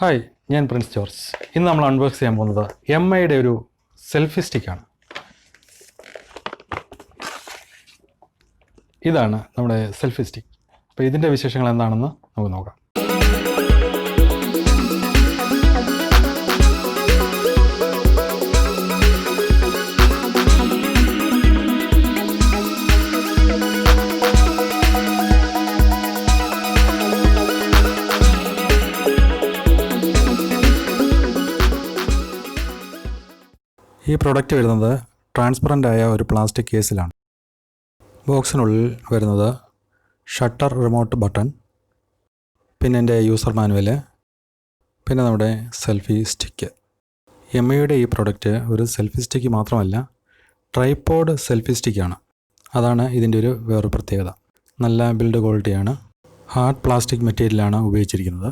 Hi, ഞാൻ Prince George. ഇന്ന് നമ്മൾ അൺബോക്സ് ചെയ്യാൻ പോകുന്നത് എംഐയുടെ ഒരു സെൽഫി സ്റ്റിക്കാണ്. ഇതാണ് നമ്മുടെ സെൽഫി സ്റ്റിക്ക്. അപ്പോൾ ഇതിൻ്റെ വിശേഷങ്ങൾ എന്താണെന്ന് നമുക്ക് നോക്കാം. ഈ പ്രോഡക്റ്റ് വരുന്നത് ട്രാൻസ്പെറൻ്റ് ആയ ഒരു പ്ലാസ്റ്റിക് കേസിലാണ്. ബോക്സിനുള്ളിൽ വരുന്നത് ഷട്ടർ റിമോട്ട് ബട്ടൺ, പിന്നെ എൻ്റെ യൂസർ മാനുവൽ, പിന്നെ നമ്മുടെ സെൽഫി സ്റ്റിക്ക്. എംഐയുടെ ഈ പ്രോഡക്റ്റ് ഒരു സെൽഫി സ്റ്റിക്ക് മാത്രമല്ല, ട്രൈപോഡ് സെൽഫി സ്റ്റിക്കാണ്. അതാണ് ഇതിൻ്റെ ഒരു വേറൊരു പ്രത്യേകത. നല്ല ബിൽഡ് ക്വാളിറ്റിയാണ്. ഹാർഡ് പ്ലാസ്റ്റിക് മെറ്റീരിയലാണ് ഉപയോഗിച്ചിരിക്കുന്നത്.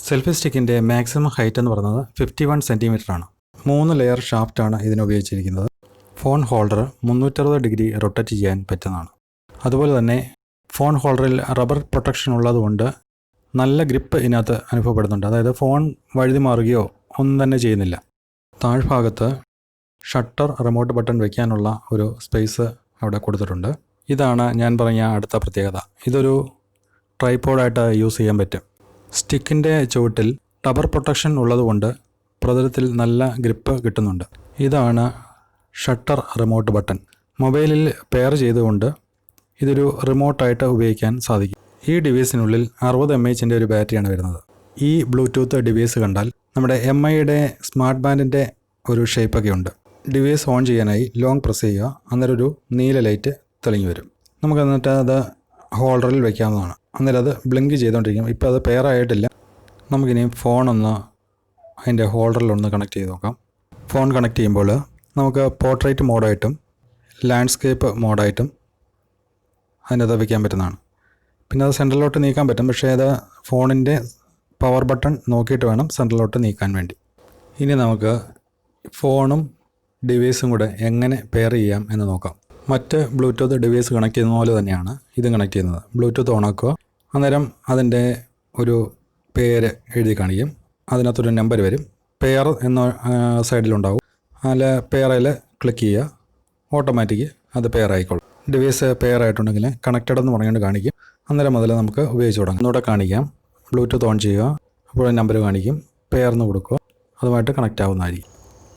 സെൽഫി സ്റ്റിക്കിൻ്റെ മാക്സിമം ഹൈറ്റ് എന്ന് പറയുന്നത് 51 സെൻറ്റിമീറ്ററാണ്. 3 ലെയർ ഷാഫ്റ്റാണ് ഇതിന് ഉപയോഗിച്ചിരിക്കുന്നത്. ഫോൺ ഹോൾഡർ 360 ഡിഗ്രി റൊട്ടേറ്റ് ചെയ്യാൻ പറ്റുന്നതാണ്. അതുപോലെ തന്നെ ഫോൺ ഹോൾഡറിൽ റബ്ബർ പ്രൊട്ടക്ഷൻ ഉള്ളതുകൊണ്ട് നല്ല ഗ്രിപ്പ് ഇതിനകത്ത് അനുഭവപ്പെടുന്നുണ്ട്. അതായത് ഫോൺ വഴുതി മാറുകയോ ഒന്നും തന്നെ ചെയ്യുന്നില്ല. താഴ്ഭാഗത്ത് ഷട്ടർ റിമോട്ട് ബട്ടൺ വയ്ക്കാനുള്ള ഒരു സ്പേസ് അവിടെ കൊടുത്തിട്ടുണ്ട്. ഇതാണ് ഞാൻ പറഞ്ഞ അടുത്ത പ്രത്യേകത. ഇതൊരു ട്രൈപോഡായിട്ട് യൂസ് ചെയ്യാൻ പറ്റും. സ്റ്റിക്കിൻ്റെ ചുവട്ടിൽ റബ്ബർ പ്രൊട്ടക്ഷൻ ഉള്ളതുകൊണ്ട് പ്രതലത്തിൽ നല്ല ഗ്രിപ്പ് കിട്ടുന്നുണ്ട്. ഇതാണ് ഷട്ടർ റിമോട്ട് ബട്ടൺ. മൊബൈലിൽ പെയർ ചെയ്തുകൊണ്ട് ഇതൊരു റിമോട്ടായിട്ട് ഉപയോഗിക്കാൻ സാധിക്കും. ഈ ഡിവൈസിനുള്ളിൽ 60 mAh ഒരു ബാറ്ററിയാണ് വരുന്നത്. ഈ ബ്ലൂടൂത്ത് ഡിവൈസ് കണ്ടാൽ നമ്മുടെ എംഐയുടെ സ്മാർട്ട് ബാൻഡിൻ്റെ ഒരു ഷേപ്പൊക്കെ ഉണ്ട്. ഡിവൈസ് ഓൺ ചെയ്യാനായി ലോങ് പ്രസ് ചെയ്യുക. അന്നേരം ഒരു നീല ലൈറ്റ് തെളിഞ്ഞു വരും. നമുക്ക് എന്നിട്ട് അത് ഹോൾഡറിൽ വയ്ക്കാവുന്നതാണ്. അന്നേരം അത് ബ്ലിങ്ക് ചെയ്തുകൊണ്ടിരിക്കും. ഇപ്പോൾ അത് പെയർ ആയിട്ടില്ല. നമുക്കിനി ഫോണൊന്ന് അതിൻ്റെ ഹോൾഡറിലൊന്ന് കണക്ട് ചെയ്ത് നോക്കാം. ഫോൺ കണക്ട് ചെയ്യുമ്പോൾ നമുക്ക് പോർട്രേറ്റ് മോഡായിട്ടും ലാൻഡ്സ്കേപ്പ് മോഡായിട്ടും അതിനകത്ത് വയ്ക്കാൻ പറ്റുന്നതാണ്. പിന്നെ അത് സെൻട്രലിലോട്ട് നീക്കാൻ പറ്റും. പക്ഷേ അത് ഫോണിൻ്റെ പവർ ബട്ടൺ നോക്കിയിട്ട് വേണം സെൻട്രലിലോട്ട് നീക്കാൻ വേണ്ടി. ഇനി നമുക്ക് ഫോണും ഡിവൈസും കൂടെ എങ്ങനെ പെയർ ചെയ്യാം എന്ന് നോക്കാം. മറ്റ് ബ്ലൂടൂത്ത് ഡിവൈസ് കണക്ട് ചെയ്യുന്ന പോലെ തന്നെയാണ് ഇതും കണക്ട് ചെയ്യുന്നത്. ബ്ലൂടൂത്ത് ഓണാക്കുക. അന്നേരം അതിൻ്റെ ഒരു പേര് എഴുതി കാണിക്കും. അതിനകത്തൊരു നമ്പർ വരും. പെയർ എന്ന സൈഡിലുണ്ടാവും. അതിൽ പെയറിൽ ക്ലിക്ക് ചെയ്യുക. ഓട്ടോമാറ്റിക് അത് പെയർ ആയിക്കോളും. ഡിവൈസ് പെയർ ആയിട്ടുണ്ടെങ്കിൽ കണക്റ്റഡ് എന്ന് പറഞ്ഞുകൊണ്ട് കാണിക്കും. അന്നേരം മുതൽ നമുക്ക് ഉപയോഗിച്ച് തുടങ്ങാം. ഒന്നുകൂടെ കാണിക്കാം. ബ്ലൂടൂത്ത് ഓൺ ചെയ്യുക. അപ്പോൾ നമ്പർ കാണിക്കും. പെയർന്ന് കൊടുക്കുക. അതുമായിട്ട് കണക്റ്റ് ആവുന്നതായിരിക്കും.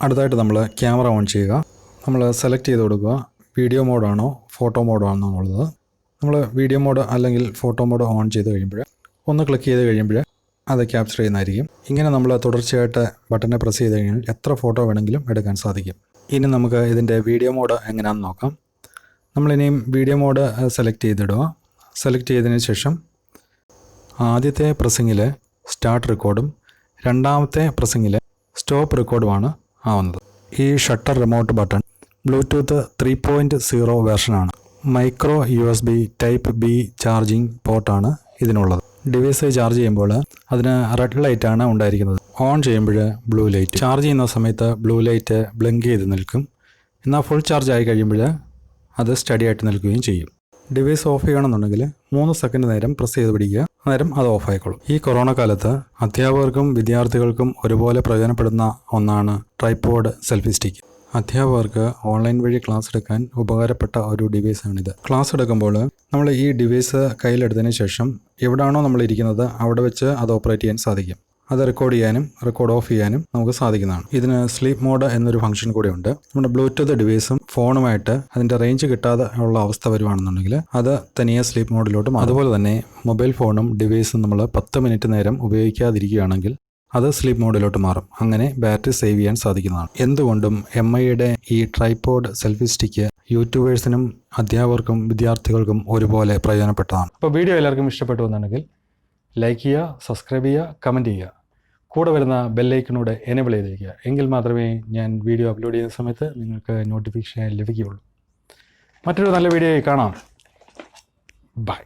അടുത്തായിട്ട് നമ്മൾ ക്യാമറ ഓൺ ചെയ്യുക. നമ്മൾ സെലക്ട് ചെയ്ത് കൊടുക്കുക. വീഡിയോ മോഡാണോ ഫോട്ടോ മോഡാണോ എന്നുള്ളത്. നമ്മൾ വീഡിയോ മോഡ് അല്ലെങ്കിൽ ഫോട്ടോ മോഡ് ഓൺ ചെയ്ത് കഴിയുമ്പോൾ ഒന്ന് ക്ലിക്ക് ചെയ്ത് കഴിയുമ്പോൾ അത് ക്യാപ്ചർ ചെയ്യുന്നതായിരിക്കും. ഇങ്ങനെ നമ്മൾ തുടർച്ചയായിട്ട് ബട്ടനെ പ്രസ് ചെയ്ത് കഴിഞ്ഞാൽ എത്ര ഫോട്ടോ വേണമെങ്കിലും എടുക്കാൻ സാധിക്കും. ഇനി നമുക്ക് ഇതിൻ്റെ വീഡിയോ മോഡ് എങ്ങനെയാണെന്ന് നോക്കാം. നമ്മളിനിയും വീഡിയോ മോഡ് സെലക്ട് ചെയ്തിടുക. സെലക്ട് ചെയ്തതിന് ശേഷം ആദ്യത്തെ പ്രസ്സിങ്ങിൽ സ്റ്റാർട്ട് റെക്കോർഡും രണ്ടാമത്തെ പ്രസ്സിങ്ങിൽ സ്റ്റോപ്പ് റെക്കോർഡുമാണ് ആവുന്നത്. ഈ ഷട്ടർ റിമോട്ട് ബട്ടൺ ബ്ലൂടൂത്ത് 3.0 വേർഷനാണ്. Micro USB type B charging പോർട്ടാണ് ഇതിനുള്ളത്. ഡിവൈസ് ചാർജ് ചെയ്യുമ്പോൾ അതിന് റെഡ് ലൈറ്റാണ് ഉണ്ടായിരിക്കുന്നത്. ഓൺ ചെയ്യുമ്പോൾ ബ്ലൂ ലൈറ്റ്. ചാർജ് ചെയ്യുന്ന സമയത്ത് ബ്ലൂ ലൈറ്റ് ബ്ലിങ്ക് ചെയ്ത് നിൽക്കും. എന്നാൽ ഫുൾ ചാർജ് ആയി കഴിയുമ്പോൾ അത് സ്റ്റഡി ആയിട്ട് നിൽക്കുകയും ചെയ്യും. ഡിവൈസ് ഓഫ് ചെയ്യണമെന്നുണ്ടെങ്കിൽ 3 സെക്കൻഡ് നേരം പ്രസ് ചെയ്ത് പിടിക്കുക. അന്നേരം അത് ഓഫ് ആയിക്കോളും. ഈ കൊറോണ കാലത്ത് അധ്യാപകർക്കും വിദ്യാർത്ഥികൾക്കും ഒരുപോലെ പ്രയോജനപ്പെടുന്ന ഒന്നാണ് ട്രൈപോഡ് സെൽഫി സ്റ്റിക്ക്. അധ്യാപകർക്ക് ഓൺലൈൻ വഴി ക്ലാസ് എടുക്കാൻ ഉപകാരപ്പെട്ട ഒരു ഡിവൈസാണിത്. ക്ലാസ് എടുക്കുമ്പോൾ നമ്മൾ ഈ ഡിവൈസ് കയ്യിലെടുത്തതിന് ശേഷം എവിടെയാണോ നമ്മൾ ഇരിക്കുന്നത് അവിടെ വെച്ച് അത് ഓപ്പറേറ്റ് ചെയ്യാൻ സാധിക്കും. അത് റെക്കോർഡ് ചെയ്യാനും റെക്കോർഡ് ഓഫ് ചെയ്യാനും നമുക്ക് സാധിക്കുന്നതാണ്. ഇതിന് സ്ലീപ്പ് മോഡ് എന്നൊരു ഫംഗ്ഷൻ കൂടെ ഉണ്ട്. നമ്മുടെ ബ്ലൂടൂത്ത് ഡിവൈസും ഫോണുമായിട്ട് അതിൻ്റെ റേഞ്ച് കിട്ടാതെ ഉള്ള അവസ്ഥ വരുവാണെന്നുണ്ടെങ്കിൽ അത് തനിയെ സ്ലീപ്പ് മോഡിലോട്ട് മാറും. അതുപോലെ തന്നെ മൊബൈൽ ഫോണും ഡിവൈസും നമ്മൾ 10 മിനിറ്റ് നേരം ഉപയോഗിക്കാതിരിക്കുകയാണെങ്കിൽ അത് സ്ലീപ്പ് മോഡിലോട്ട് മാറും. അങ്ങനെ ബാറ്ററി സേവ് ചെയ്യാൻ സാധിക്കുന്നതാണ്. എന്തുകൊണ്ടും എംഐയുടെ ഈ ട്രൈപോഡ് സെൽഫി സ്റ്റിക്ക് യൂട്യൂബേഴ്സിനും അധ്യാപകർക്കും വിദ്യാർത്ഥികൾക്കും ഒരുപോലെ പ്രയോജനപ്പെട്ടതാണ്. അപ്പോൾ വീഡിയോ എല്ലാവർക്കും ഇഷ്ടപ്പെട്ടു എന്നുണ്ടെങ്കിൽ ലൈക്ക് ചെയ്യുക, സബ്സ്ക്രൈബ് ചെയ്യുക, കമൻറ്റ് ചെയ്യുക. കൂടെ വരുന്ന ബെല്ലൈക്കണൂടെ എനേബിൾ ചെയ്തിരിക്കുക. എങ്കിൽ മാത്രമേ ഞാൻ വീഡിയോ അപ്ലോഡ് ചെയ്യുന്ന സമയത്ത് നിങ്ങൾക്ക് നോട്ടിഫിക്കേഷൻ ലഭിക്കുകയുള്ളൂ. മറ്റൊരു നല്ല വീഡിയോയിൽ കാണാം. ബൈ.